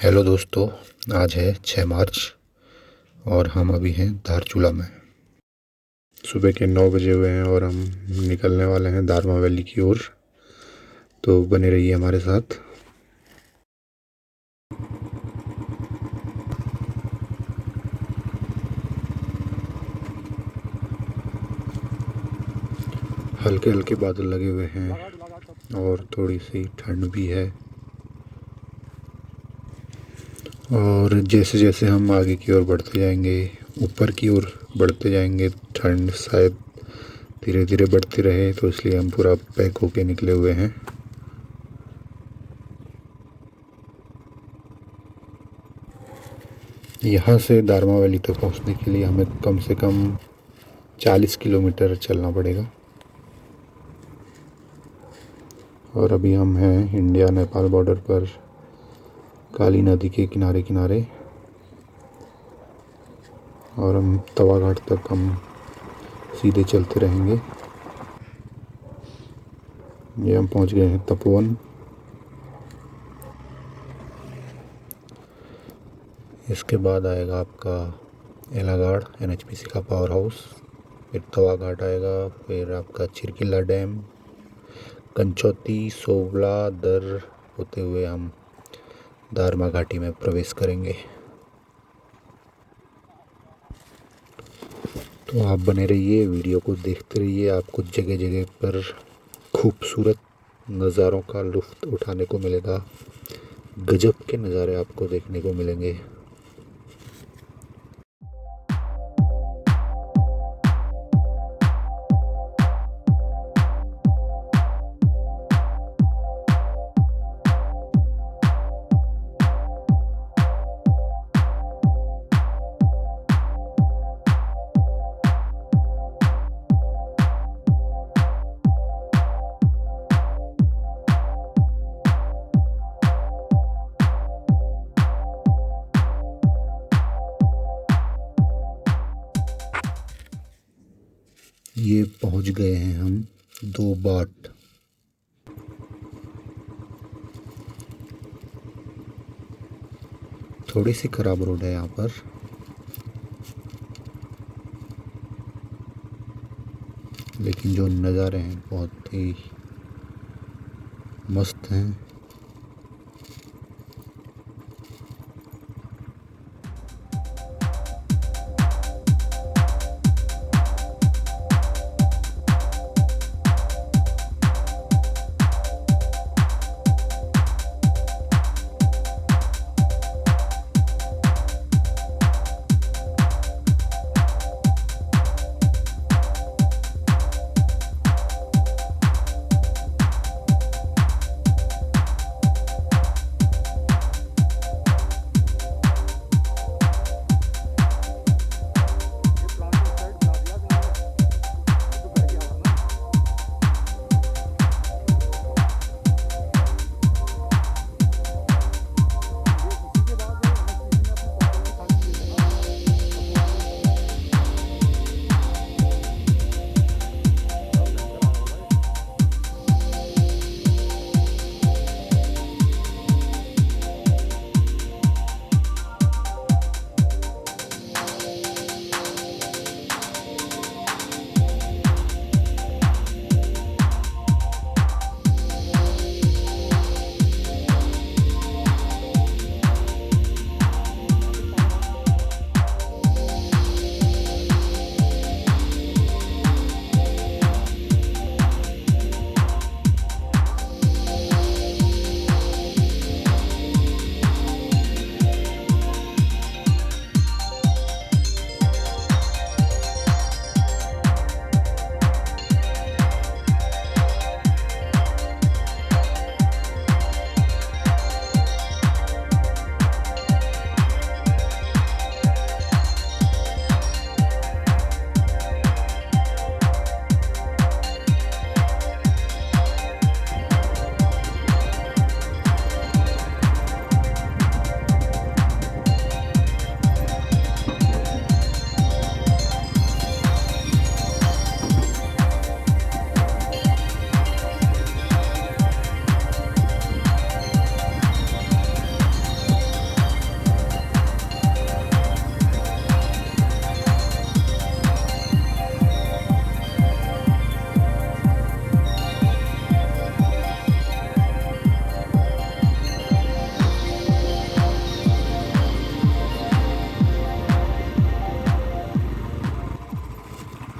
Hello दोस्तों, आज है 6 मार्च और हम अभी हैं धारचूला में। सुबह के 9 बजे हुए हैं और हम निकलने वाले हैं दारमा वैली की ओर। तो बने रहिए हमारे साथ। हल्के हल्के बादल लगे हुए हैं और थोड़ी सी ठंड भी है। और जैसे जैसे हम आगे की ओर बढ़ते जाएंगे, ऊपर की ओर बढ़ते जाएंगे, ठंड शायद धीरे धीरे बढ़ती रहे, तो इसलिए हम पूरा पैक होके निकले हुए हैं। यहाँ से दारमा वैली तक पहुँचने के लिए हमें कम से कम 40 किलोमीटर चलना पड़ेगा। और अभी हम हैं इंडिया नेपाल बॉर्डर पर, काली नदी के किनारे किनारे। और हम तवा घाट तक हम सीधे चलते रहेंगे। ये हम पहुंच गए हैं तपोवन। इसके बाद आएगा आपका एलागाड़ NHPC का पावर हाउस, फिर तवा घाट आएगा, फिर आपका चिरकिला डैम, कंचौती, सोवला दर होते हुए हम दारमा घाटी में प्रवेश करेंगे। तो आप बने रहिए, वीडियो को देखते रहिए। आपको जगह जगह पर खूबसूरत नज़ारों का लुत्फ़ उठाने को मिलेगा। गजब के नज़ारे आपको देखने को मिलेंगे। ये पहुंच गए हैं हम 2 बाट। थोड़ी सी खराब रोड है यहाँ पर, लेकिन जो नज़ारे हैं बहुत ही मस्त हैं।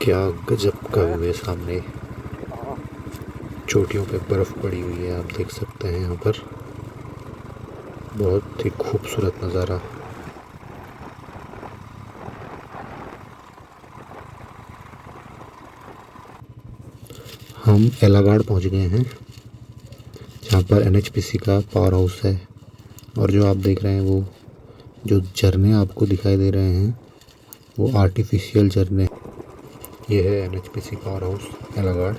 क्या गजब का व्यू है सामने। चोटियों पे बर्फ पड़ी हुई है, आप देख सकते हैं यहाँ पर। बहुत ही खूबसूरत नज़ारा। हम एलागाड़ पहुँच गए हैं, जहाँ पर NHPC का पावर हाउस है। और जो आप देख रहे हैं वो जो झरने आपको दिखाई दे रहे हैं वो आर्टिफिशियल झरने। ये है NHPC पावर हाउस एलागाड़।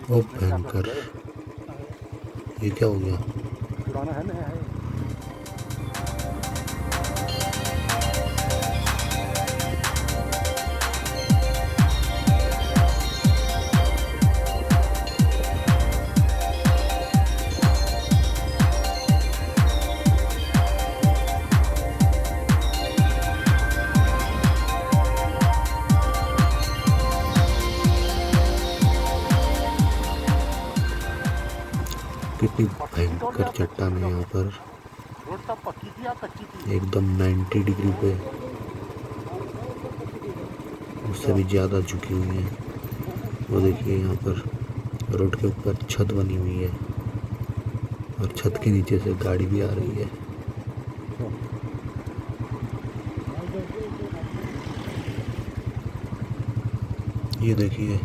ओ भयंकर, ये क्या हो गया? कितनी भयंकर चट्टान है यहाँ पर, एकदम 90 डिग्री पे, उससे भी ज़्यादा झुकी हुई है। वो देखिए यहाँ पर रोड के ऊपर छत बनी हुई है और छत के नीचे से गाड़ी भी आ रही है। ये देखिए,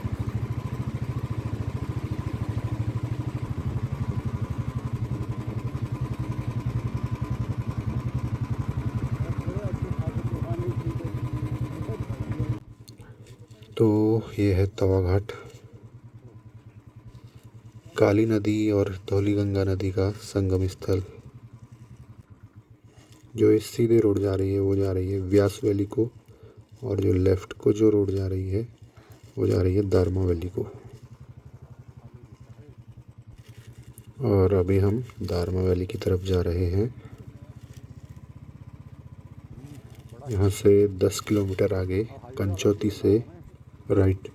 तो ये है तवा घाट, काली नदी और धौलीगंगा नदी का संगम स्थल। जो इस सीधे रोड जा रही है वो जा रही है व्यास वैली को, और जो लेफ्ट को जो रोड जा रही है वो जा रही है दारमा वैली को। और अभी हम दारमा वैली की तरफ जा रहे हैं। यहाँ से 10 किलोमीटर आगे कंचौती से राइट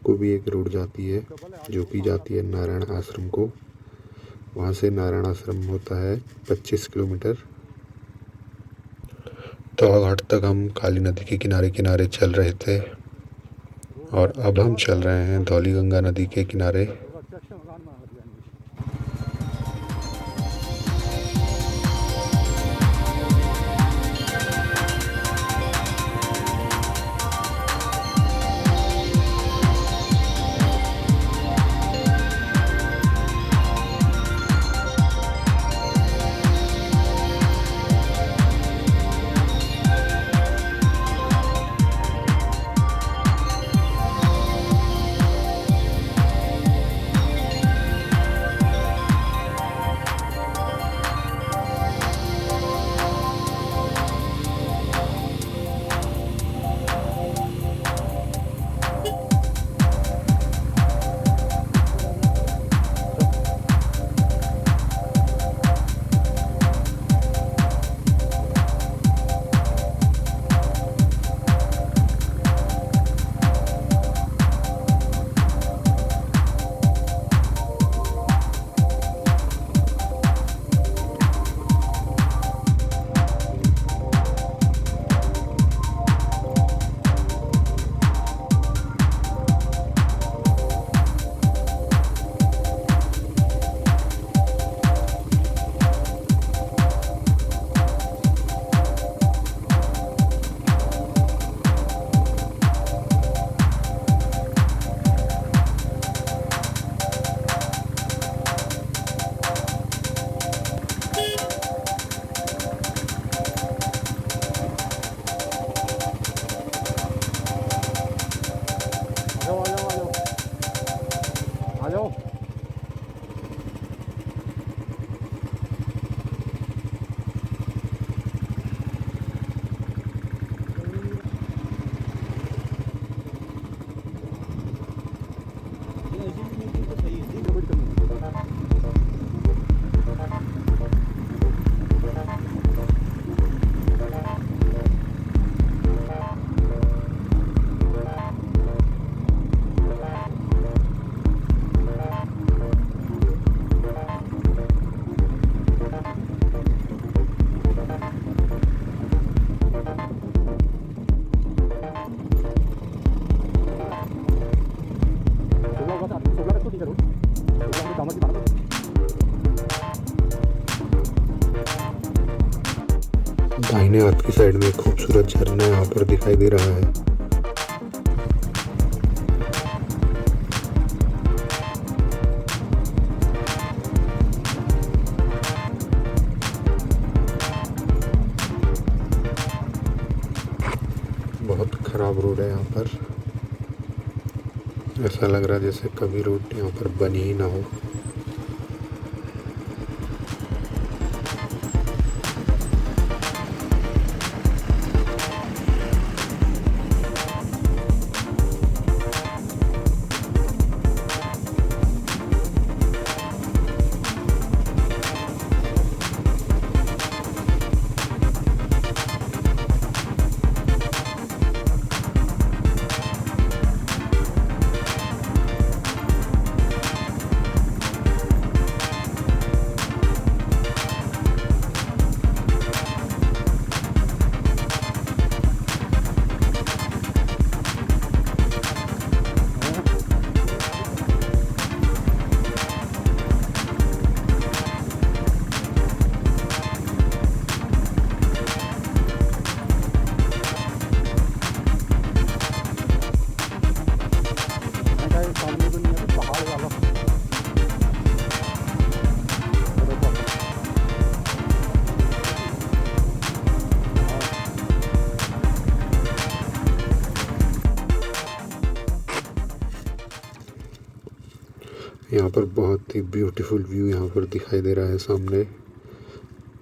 को भी एक रोड जाती है, जो कि जाती है नारायण आश्रम को। वहाँ से नारायण आश्रम होता है 25 किलोमीटर। तवा घाट तक हम काली नदी के किनारे किनारे चल रहे थे, और अब हम चल रहे हैं धौलीगंगा नदी के किनारे। दाहिने हाथ की साइड में एक खूबसूरत झरना यहाँ पर दिखाई दे रहा है। बहुत खराब रोड है यहाँ पर, ऐसा लग रहा है जैसे कभी रोड यहाँ पर बनी ही ना हो। यहाँ पर बहुत ही ब्यूटीफुल व्यू यहाँ पर दिखाई दे रहा है। सामने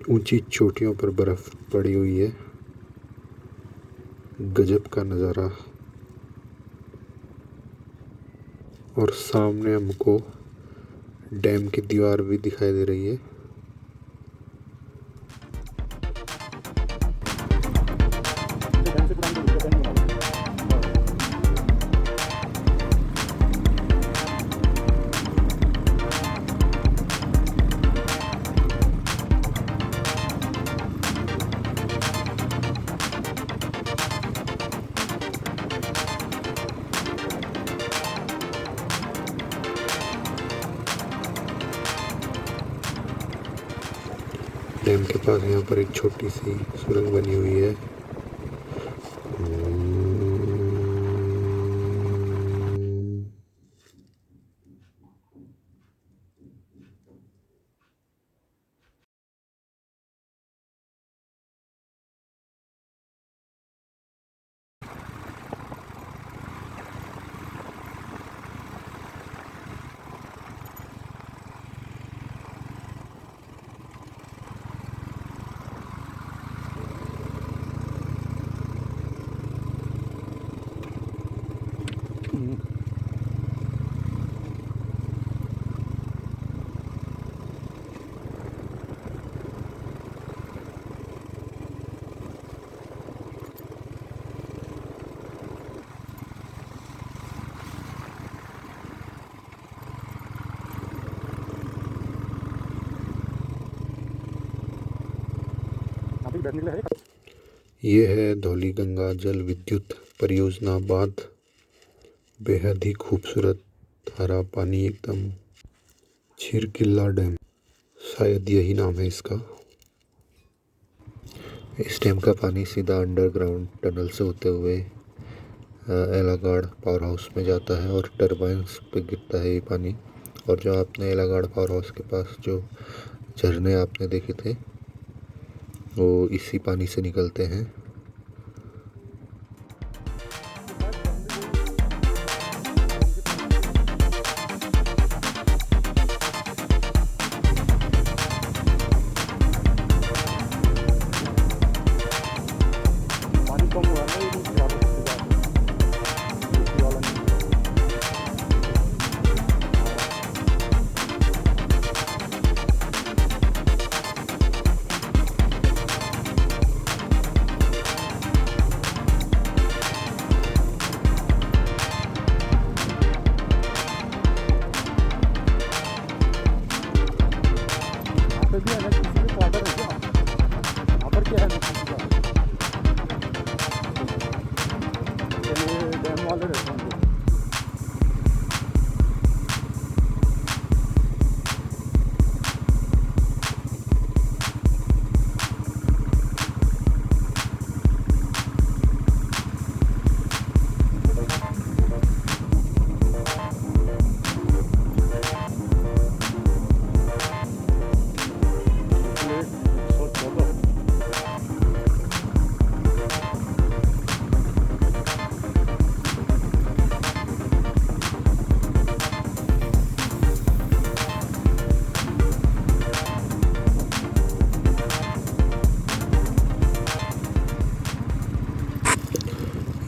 ऊंची चोटियों पर बर्फ पड़ी हुई है, गजब का नज़ारा। और सामने हमको डैम की दीवार भी दिखाई दे रही है। डैम के पास यहाँ पर एक छोटी सी सुरंग बनी हुई है। ये है धौलीगंगा जल विद्युत परियोजना बांध। बेहद ही खूबसूरत हरा पानी, एकदम छिरकिल्ला डैम, शायद यही नाम है इसका। इस डैम का पानी सीधा अंडरग्राउंड टनल से होते हुए एलागाड़ पावर हाउस में जाता है और टरबाइन्स पे गिरता है ये पानी। और जो आपने एलागाड़ पावर हाउस के पास जो झरने आपने देखे थे, वो इसी पानी से निकलते हैं।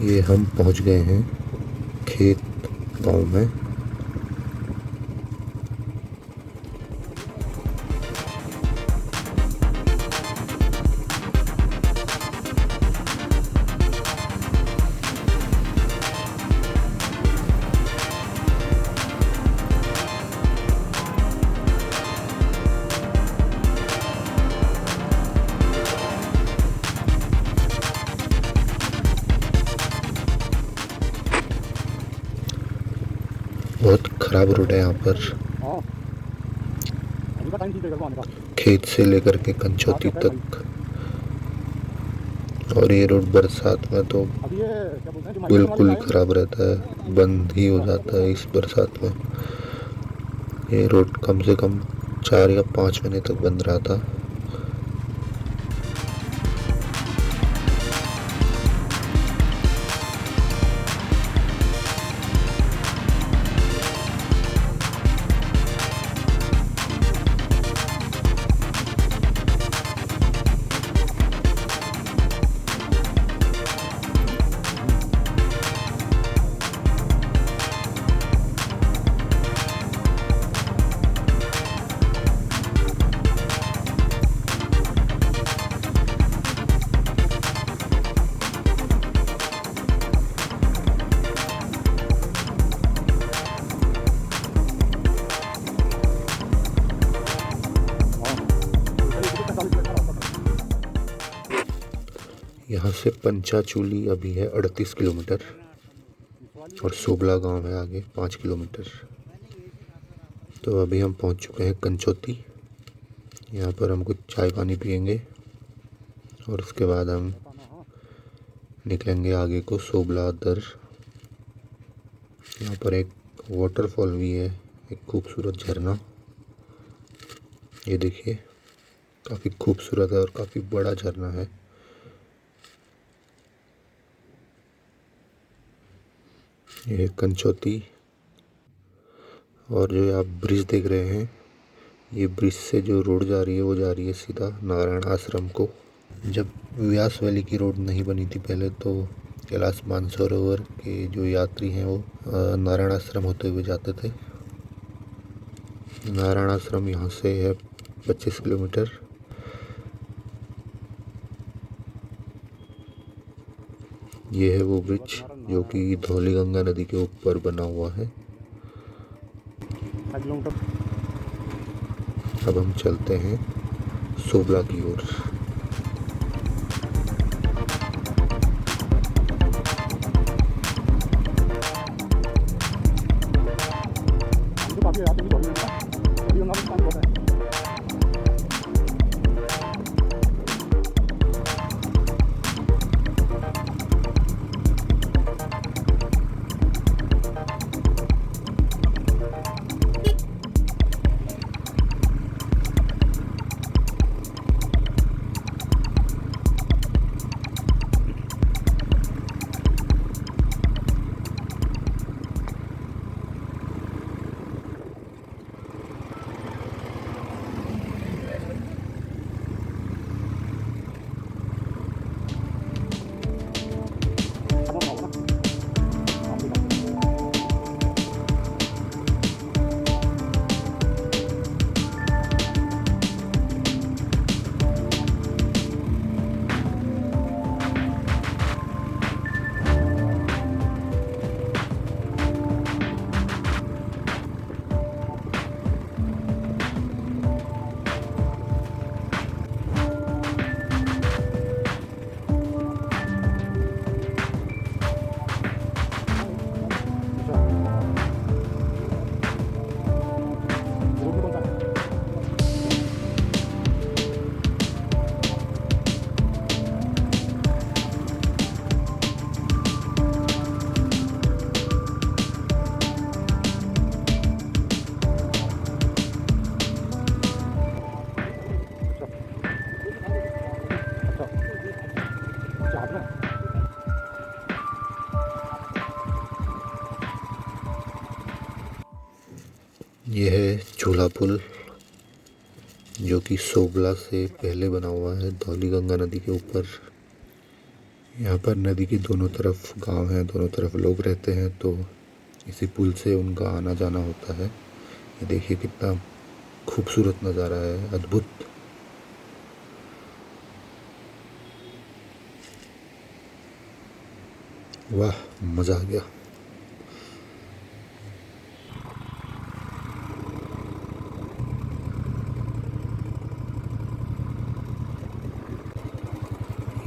ये हम पहुंच गए हैं खेत गांव में। बहुत ख़राब रोड है यहाँ पर, खेत से लेकर के कंचौती तक। और ये रोड बरसात में तो बिल्कुल ही ख़राब रहता है, बंद ही हो जाता है इस बरसात में। ये रोड कम से कम 4 या 5 महीने तक बंद रहा था। यहाँ से पंचाचूली अभी है 38 किलोमीटर और सोबला गांव है आगे 5 किलोमीटर। तो अभी हम पहुँच चुके हैं कंचौती। यहाँ पर हम कुछ चाय पानी पियेंगे और उसके बाद हम निकलेंगे आगे को सोबला दर। यहाँ पर एक वाटरफॉल भी है, एक खूबसूरत झरना। ये देखिए, काफ़ी खूबसूरत है और काफ़ी बड़ा झरना है। ये कंचौती। और जो आप ब्रिज देख रहे हैं, ये ब्रिज से जो रोड जा रही है वो जा रही है सीधा नारायण आश्रम को। जब व्यास वैली की रोड नहीं बनी थी पहले, तो कैलाश मानसरोवर के जो यात्री हैं वो नारायण आश्रम होते हुए जाते थे। नारायण आश्रम यहाँ से है 25 किलोमीटर। ये है वो ब्रिज जो कि धौली गंगा नदी के ऊपर बना हुआ है। अब हम चलते हैं सोबला की ओर। ये है झूला पुल, जो कि सोबला से पहले बना हुआ है, धौली गंगा नदी के ऊपर। यहाँ पर नदी के दोनों तरफ गांव हैं, दोनों तरफ लोग रहते हैं, तो इसी पुल से उनका आना जाना होता है। ये देखिए कितना खूबसूरत नज़ारा है, अद्भुत। वाह, मज़ा आ गया।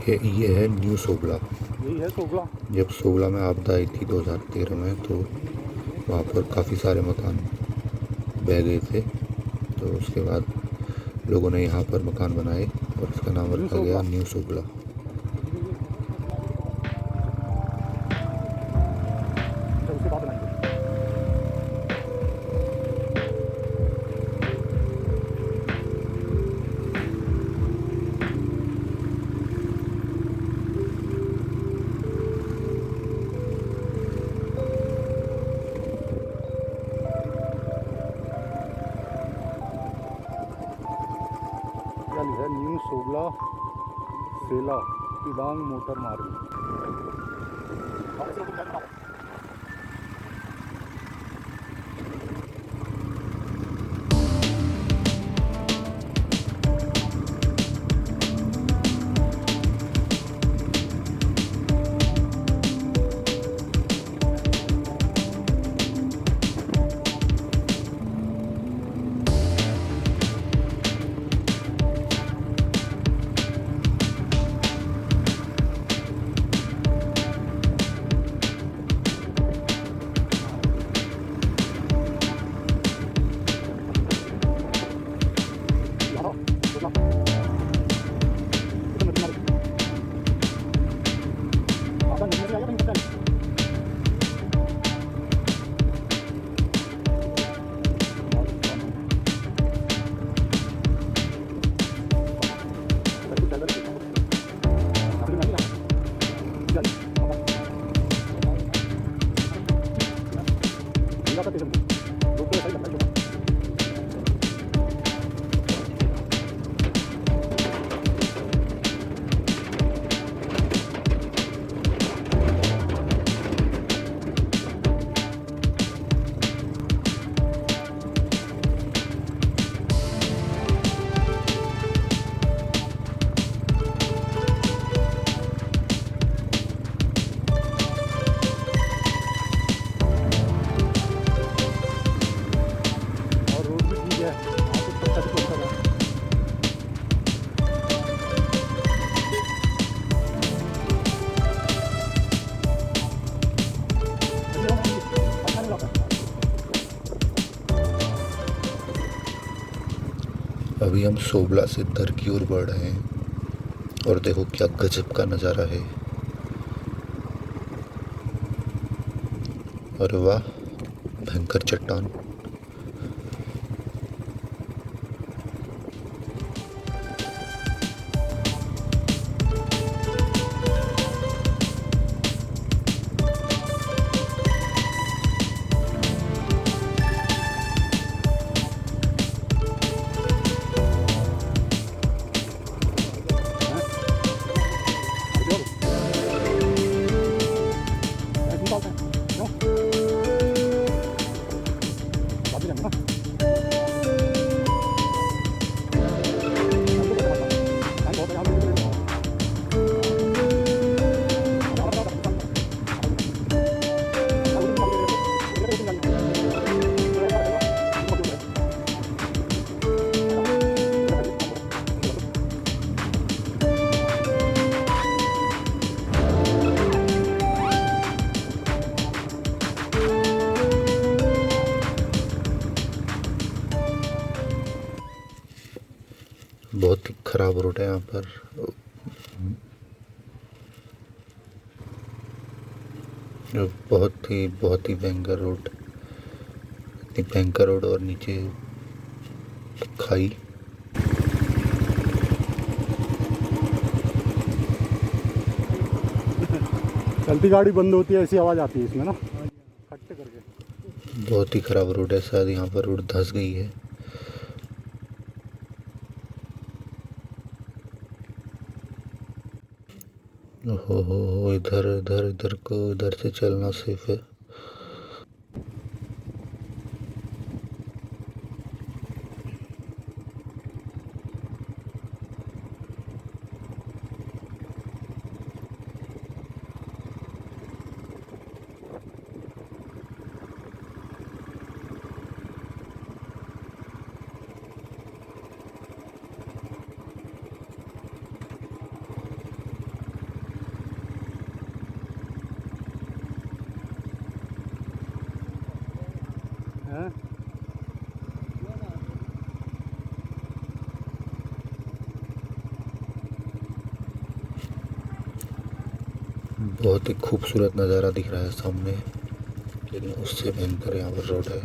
ये है न्यू सोगला। यही है सोगला। जब सोगला में आपदा आई थी 2013 में, तो वहाँ पर काफ़ी सारे मकान बह गए थे। तो उसके बाद लोगों ने यहाँ पर मकान बनाए और इसका नाम रखा गया न्यू सोगला। उसके बाद बनाएंगे। है न्यू सोगला सेला तिबांग मोटर मार्ग। अभी हम सोगला से दर की ओर बढ़ रहे हैं और देखो क्या गजब का नज़ारा है। अरे वाह, भयंकर चट्टान। बहुत ही ख़राब रोड है यहाँ पर। बहुत ही भयंकर रोड, इतनी भयंकर रोड और नीचे खाई। चलती गाड़ी बंद होती है ऐसी आवाज़ आती है इसमें ना, खट्टे करके। बहुत ही ख़राब रोड है, शायद यहाँ पर रोड धंस गई है। हो, इधर इधर इधर को इधर से चलना सेफ है। हैं? बहुत ही खूबसूरत नज़ारा दिख रहा है सामने, लेकिन उससे भयंकर यहाँ पर रोड है।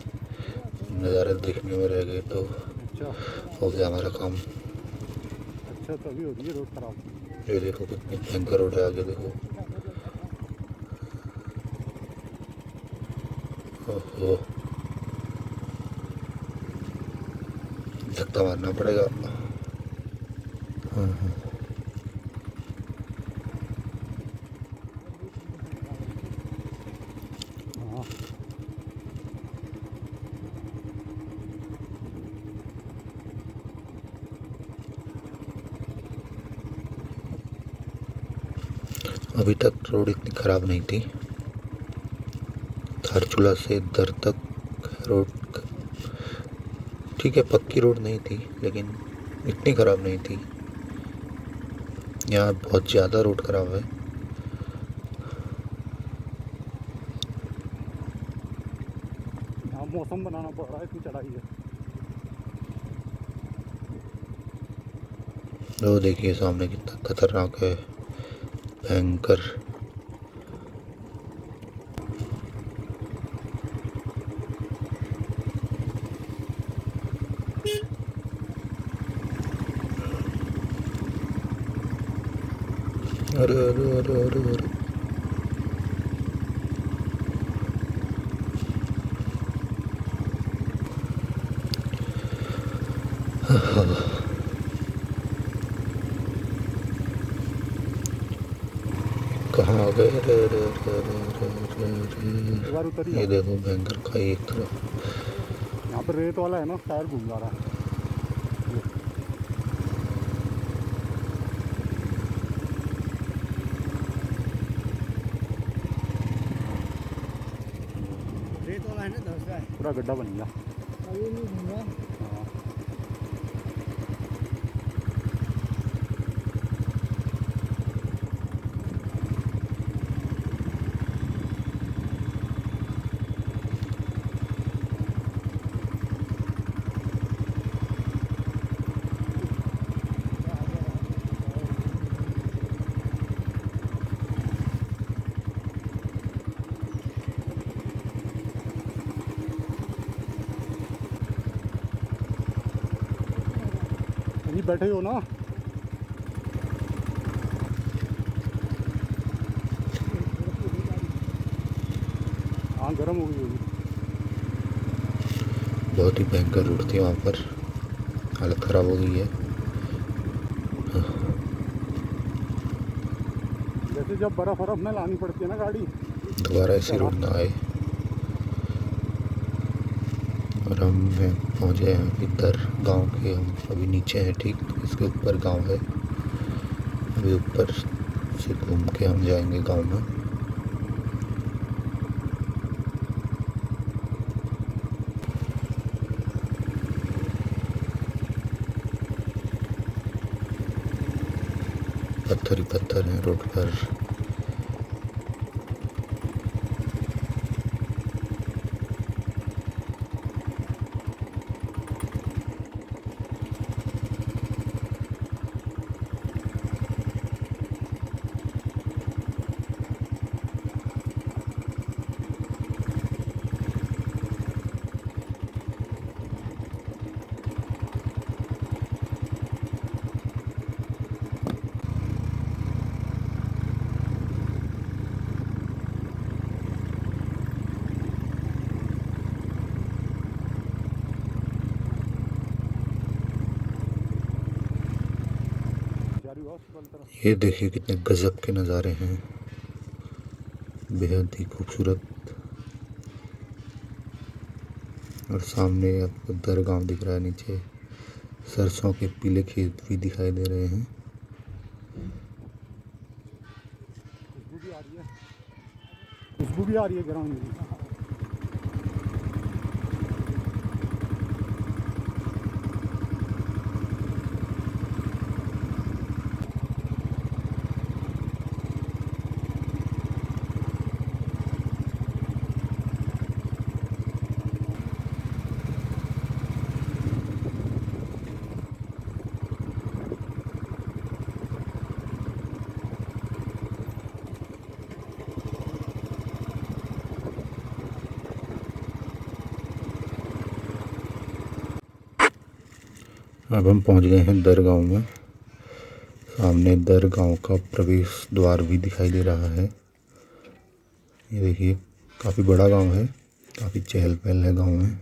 नज़ारे देखने में रह गए तो अच्छा हो गया हमारा काम। अच्छा, तभी हो रही है रोड खराब। ये देखो कितनी भयंकर रोड है, आगे देखो। ओहो, धक्का मारना पड़ेगा। हाँ हाँ, हाँ अभी तक रोड इतनी ख़राब नहीं थी। धारचूला से दर तक रोड ठीक है, पक्की रोड नहीं थी लेकिन इतनी ख़राब नहीं थी। यहाँ बहुत ज़्यादा रोड ख़राब है। यहाँ मौसम बनाना पड़ रहा है, इतनी चढ़ाई है। वो देखिए सामने कितना खतरनाक है, भयंकर। अरे अरे अरे अरे अरे, कहाँ आ गए? अरे अरे अरे अरे अरे अरे एक बार उतर ही अरे, ये जाओ। देखो भयंकर खाई एक तरफ। यहाँ पर रेत वाला है ना, टायर घूम जा रहा है। रेत वाला है ना, धस रहा है। पूरा गड्ढा बन गया। अभी नहीं घूम रहा। हाँ यहीं बैठे हो ना। हाँ, गर्म हो गई होगी। बहुत ही भयंकर रोड थी वहाँ पर, हालत ख़राब हो गई है। जैसे जब बर्फ़ वरफ में लानी पड़ती है ना गाड़ी। दोबारा ऐसी रोड ना आए। और हम पहुँचे हैं इधर गांव के, हम अभी नीचे हैं, ठीक इसके ऊपर गांव है। अभी ऊपर से घूम के हम जाएंगे गांव में। पत्थर ही पत्थर हैं रोड पर। ये देखिए कितने गजब के नज़ारे हैं, बेहद ही खूबसूरत। और सामने आपको दरगाह दिख रहा है, नीचे सरसों के पीले खेत भी दिखाई दे रहे हैं। खुशबू भी आ रही है ग्राउंड में। अब हम पहुंच गए हैं दरगाह में। सामने दरगाह का प्रवेश द्वार भी दिखाई दे रहा है। ये देखिए काफ़ी बड़ा गांव है, काफ़ी चहल पहल है गांव में।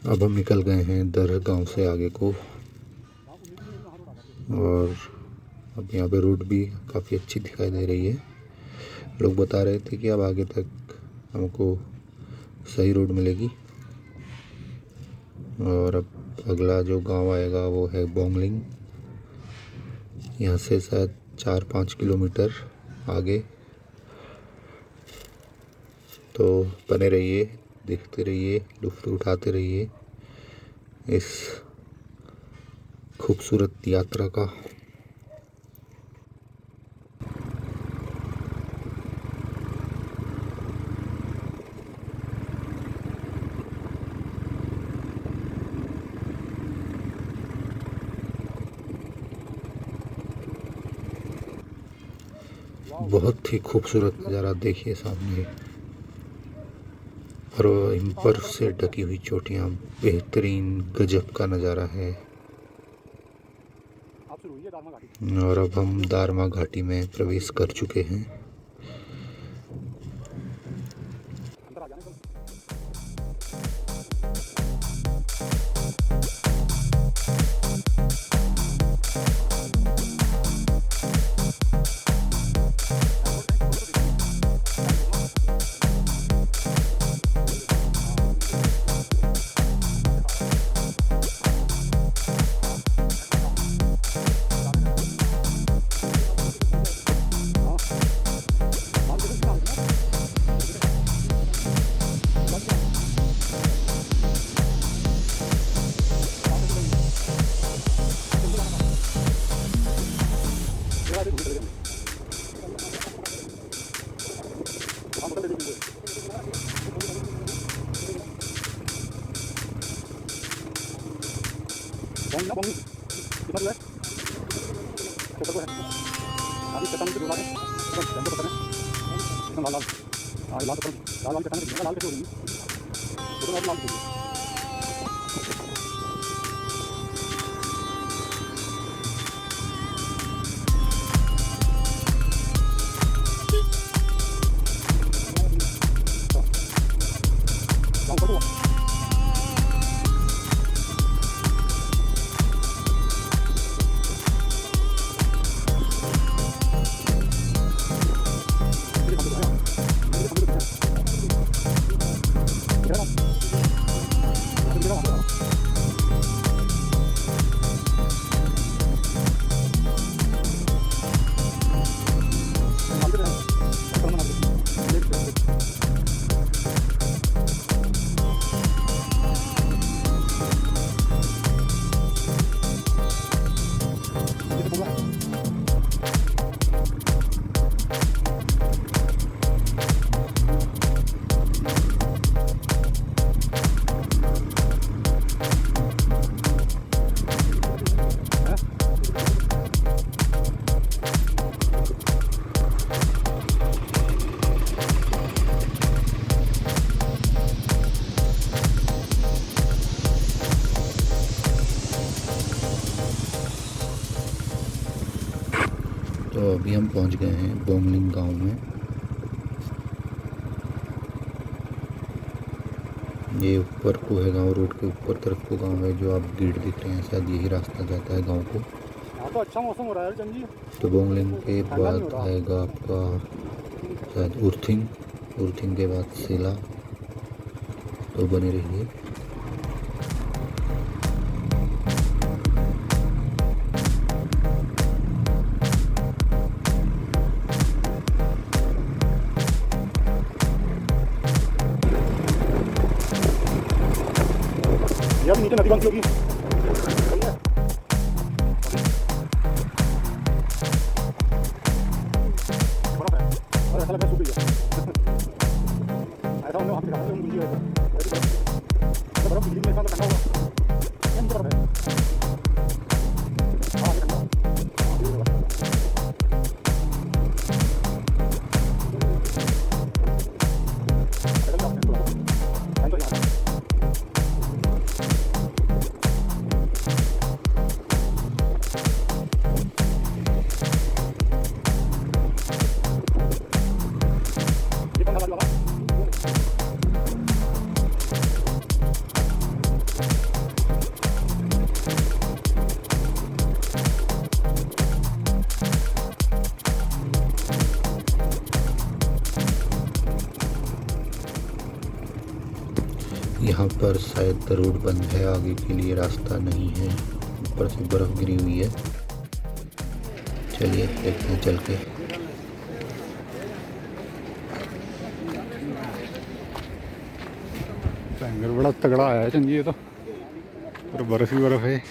अब हम निकल गए हैं दरगाह से आगे को, और अब यहाँ पे रोड भी काफ़ी अच्छी दिखाई दे रही है। लोग बता रहे थे कि अब आगे तक हमको सही रोड मिलेगी। और अब अगला जो गांव आएगा वो है बोंगलिंग। यहाँ से शायद 4-5 किलोमीटर आगे। तो बने रहिए, देखते रहिए, लुत्फ़ उठाते रहिए इस खूबसूरत यात्रा का। बहुत ही खूबसूरत नज़ारा देखिए सामने, और इन बर्फ से ढकी हुई चोटियाँ, बेहतरीन गजब का नज़ारा है। और अब हम दारमा घाटी में प्रवेश कर चुके हैं। तो अभी हम पहुंच गए हैं बोंगलिंग गांव में। ये ऊपर को है गांव, रोड के ऊपर तरफ को गांव है। जो आप गेट देख रहे हैं शायद यही रास्ता जाता है गांव को। यहाँ तो अच्छा मौसम हो रहा है चंद जी। तो बोंगलिंग के बाद आएगा आपका शायद उर्थिंग, उर्थिंग के बाद सेला। तो बने रहिए। ये अब नीचे नदी कौन सी होगी? बर्फ है और ऐसा लगता है सूख गई है। ऐसा हम लोग हम गुंजी गए थे। बर्फ बिजली में ऐसा ठंडा होगा। क्या बर्फ है? हाँ ठंडा। यहाँ पर शायद रोड बंद है, आगे के लिए रास्ता नहीं है, ऊपर से बर्फ गिरी हुई है। चलिए देखते हैं चल के। टैंकर बड़ा तगड़ा आया है चंद जी, ये तो और बर्फ ही बर्फ है।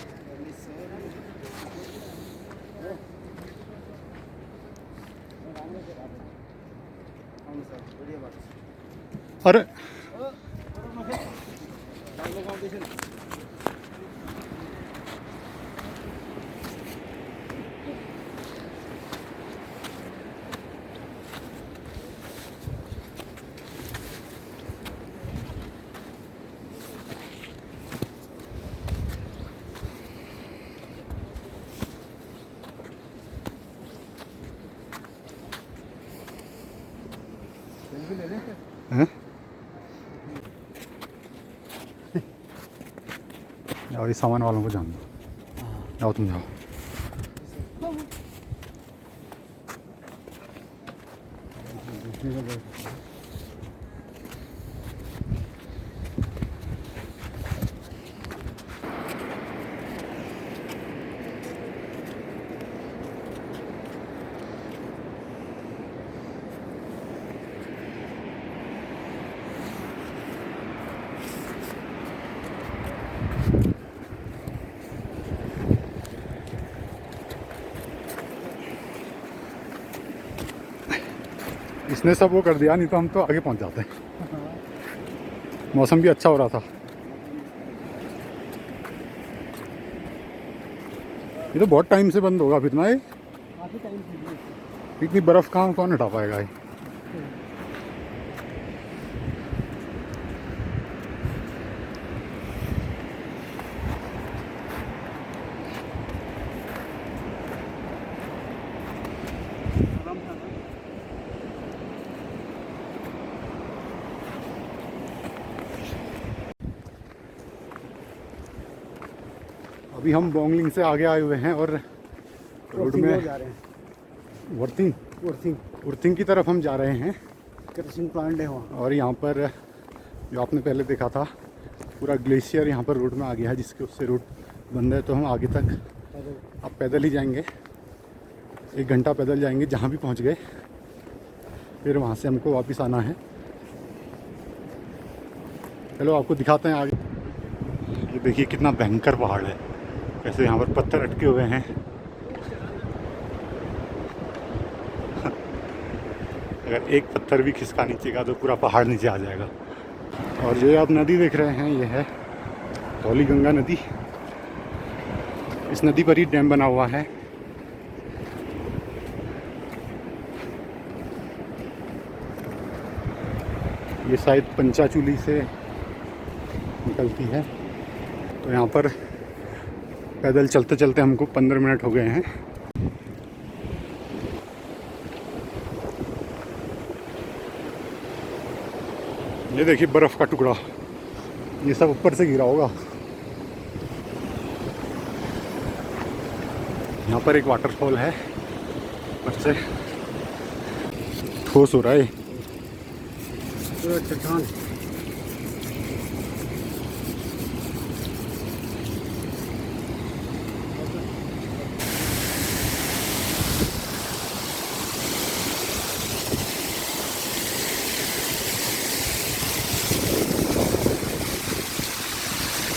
अरे हैं? जाओ ये सामान वालों को जान दो। जाओ तुम जाओ। इसने सब वो कर दिया, नहीं तो हम तो आगे पहुंच जाते हैं। मौसम भी अच्छा हो रहा था। ये तो बहुत टाइम से बंद होगा फिर ना। ये काफी टाइम से इतनी बर्फ कहाँ कौन हटा पाएगा ये। अभी हम बोंगलिंग से आगे आए हुए हैं और रोड में जा रहे हैं। उर्थिंग की तरफ हम जा रहे हैं। कृषि प्लांट है वहाँ। और यहाँ पर जो आपने पहले देखा था पूरा ग्लेशियर यहाँ पर रोड में आ गया है, जिसके उससे रोड बंद है। तो हम आगे तक अब पैदल ही जाएंगे, 1 घंटा पैदल जाएंगे। जहाँ भी पहुँच गए फिर वहाँ से हमको वापस आना है। चलो आपको दिखाते हैं आगे। ये देखिए कितना भयंकर पहाड़ है, कैसे यहाँ पर पत्थर अटके हुए हैं। अगर एक पत्थर भी खिसका नीचे का तो पूरा पहाड़ नीचे आ जाएगा। और जो आप नदी देख रहे हैं ये है धौलीगंगा नदी। इस नदी पर ही डैम बना हुआ है। ये शायद पंचाचूली से निकलती है। तो यहाँ पर पैदल चलते चलते हमको 15 मिनट हो गए हैं। ये देखिए बर्फ़ का टुकड़ा, ये सब ऊपर से गिरा होगा। यहाँ पर एक वाटरफॉल है, ऊपर से ठोस हो रहा है। पूरा चट्टान।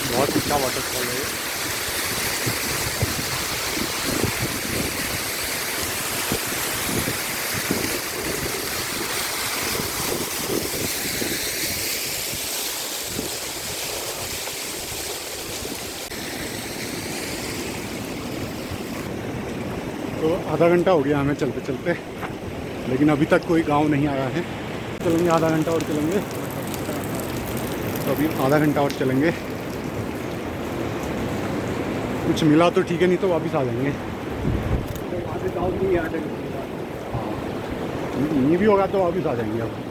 बहुत अच्छा वाटरफॉल है। तो आधा घंटा हो गया हमें चलते चलते, लेकिन अभी तक कोई गांव नहीं आया है। चलेंगे आधा घंटा और चलेंगे, तो अभी आधा घंटा और चलेंगे। कुछ मिला तो ठीक है, नहीं तो वापस आ जाएंगे। वहाँ पे गाँव नहीं आ जाएगा। नहीं भी होगा तो वापस आ जाएंगे अब।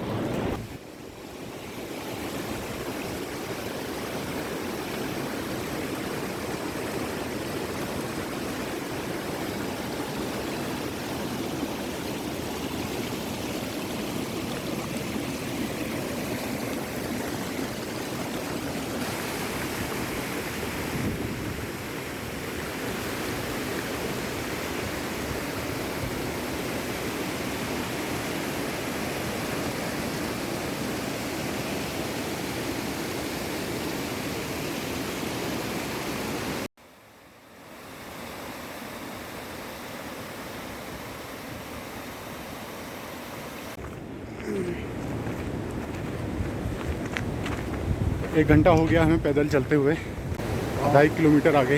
एक घंटा हो गया हमें पैदल चलते हुए। 2.5 किलोमीटर आगे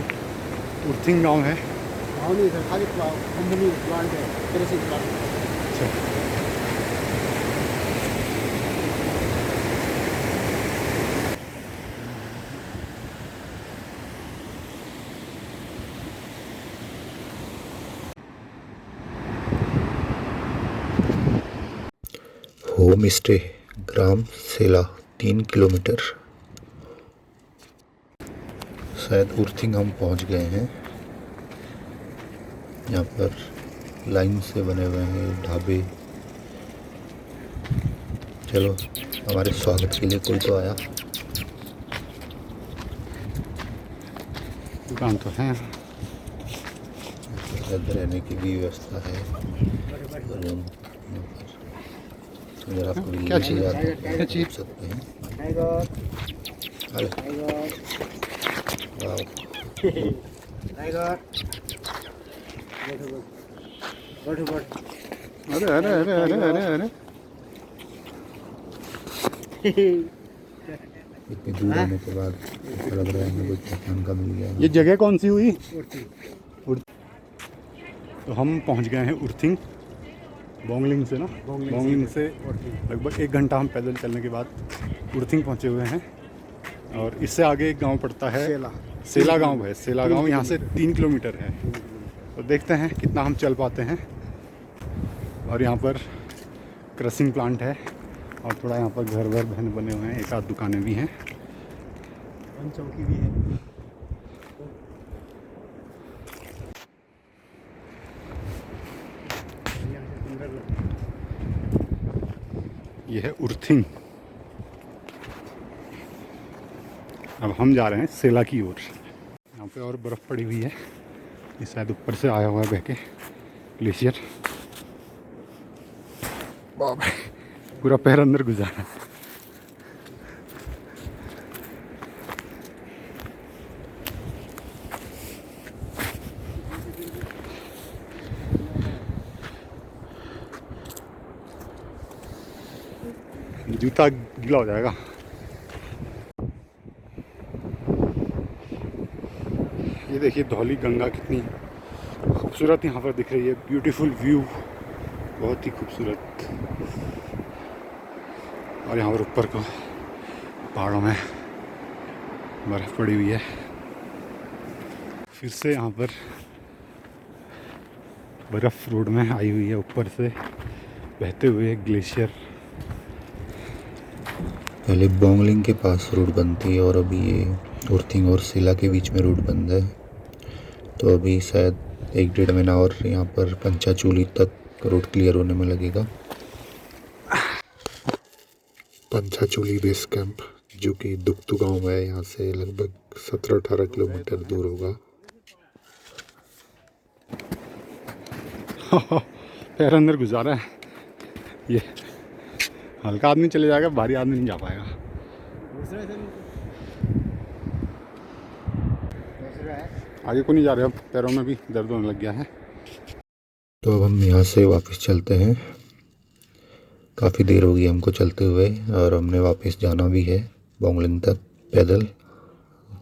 उर्थिंग गांव है। गाँव नहीं सर, खाली कंपनी प्लांट है, कृषि प्लांट। अच्छा, होम स्टे ग्राम सेला 3 किलोमीटर। शायद उर्थिंग हम पहुंच गए हैं। यहाँ पर लाइन से बने हुए हैं ढाबे। चलो, हमारे स्वागत के लिए कोई तो आया। दुकान तो है। रहने की भी व्यवस्था है। और हम अगर आपको क्या चीज़ क्या चीज़ सकते हैं। टाइगर, अरे टाइगर, वाह, टाइगर। बैठो बैठो। अरे अरे अरे अरे अरे अरे, इतनी दूर आने के बाद ऐसा लग रहा है हमें कोई पहचान का मिल गया। ये जगह कौन सी हुई? उर्थिंग। तो हम पहुंच गए हैं उर्थिंग, बोंगलिंग से ना। बोंगलिंग से उर्थिंग। लगभग 1 घंटा हम पैदल चलने के बाद उर्थिंग पहुंचे हुए हैं। और इससे आगे एक गांव पड़ता है, सेला। सेला गांव है। सेला गांव यहाँ से 3 किलोमीटर है। तो देखते हैं कितना हम चल पाते हैं। और यहाँ पर क्रशिंग प्लांट है, और थोड़ा यहाँ पर घर वर बने हुए हैं, एक आध दुकानें भी हैं। वन चौकी भी है। ये है उर्थिंग। अब हम जा रहे हैं सेला की ओर। यहाँ पे और बर्फ़ पड़ी हुई है, ये शायद ऊपर से आया हुआ है बह के ग्लेशियर। बाप रे, पूरा पैर अंदर गुजारा। जूता गीला हो जाएगा। ये देखिए धौली गंगा कितनी खूबसूरत यहाँ पर दिख रही है। ब्यूटीफुल व्यू, बहुत ही खूबसूरत। और यहाँ पर ऊपर को पहाड़ों में बर्फ़ पड़ी हुई है। फिर से यहाँ पर बर्फ़ रोड में आई हुई है, ऊपर से बहते हुए ग्लेशियर। पहले बोंगलिंग के पास रोड बनती है और अभी ये उर्थिंग और सिला के बीच में रोड बंद है। तो अभी शायद 1-1.5 महीना और यहाँ पर पंचाचूली तक रोड क्लियर होने में लगेगा। पंचाचूली बेस कैंप जो कि दुक्तू गांव में है, यहाँ से लगभग 17-18 किलोमीटर दूर होगा। पैर अंदर गुजारा है। ये हल्का आदमी चले जाएगा, भारी आदमी नहीं जा पाएगा। आगे को नहीं जा रहे, अब पैरों में भी दर्द होने लग गया है। तो अब हम यहाँ से वापस चलते हैं। काफ़ी देर हो गई हमको चलते हुए और हमने वापस जाना भी है बोंगलिंग तक पैदल।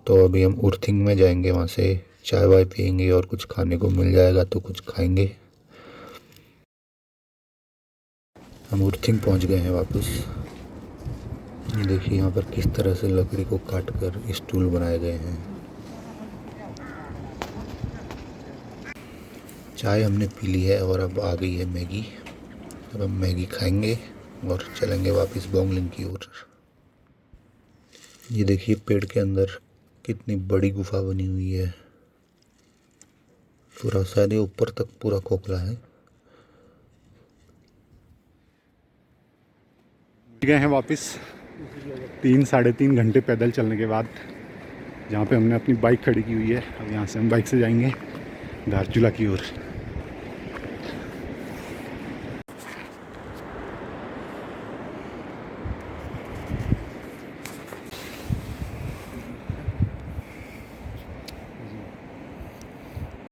तो अभी हम उर्थिंग में जाएंगे, वहाँ से चाय वाय पियेंगे और कुछ खाने को मिल जाएगा तो कुछ खाएंगे। हम उर्थिंग पहुँच गए हैं वापस। ये देखिए यहाँ पर किस तरह से लकड़ी को काट कर स्टूल बनाए गए हैं। चाय हमने पी ली है और अब आ गई है मैगी। अब हम मैगी खाएंगे और चलेंगे वापस बोंगलिंग की ओर। ये देखिए पेड़ के अंदर कितनी बड़ी गुफा बनी हुई है। पूरा शायद ये ऊपर तक पूरा खोखला है। गए हैं वापस 3-3.5 घंटे पैदल चलने के बाद, जहाँ पे हमने अपनी बाइक खड़ी की हुई है। अब यहाँ से हम बाइक से जाएंगे धारचूला की ओर।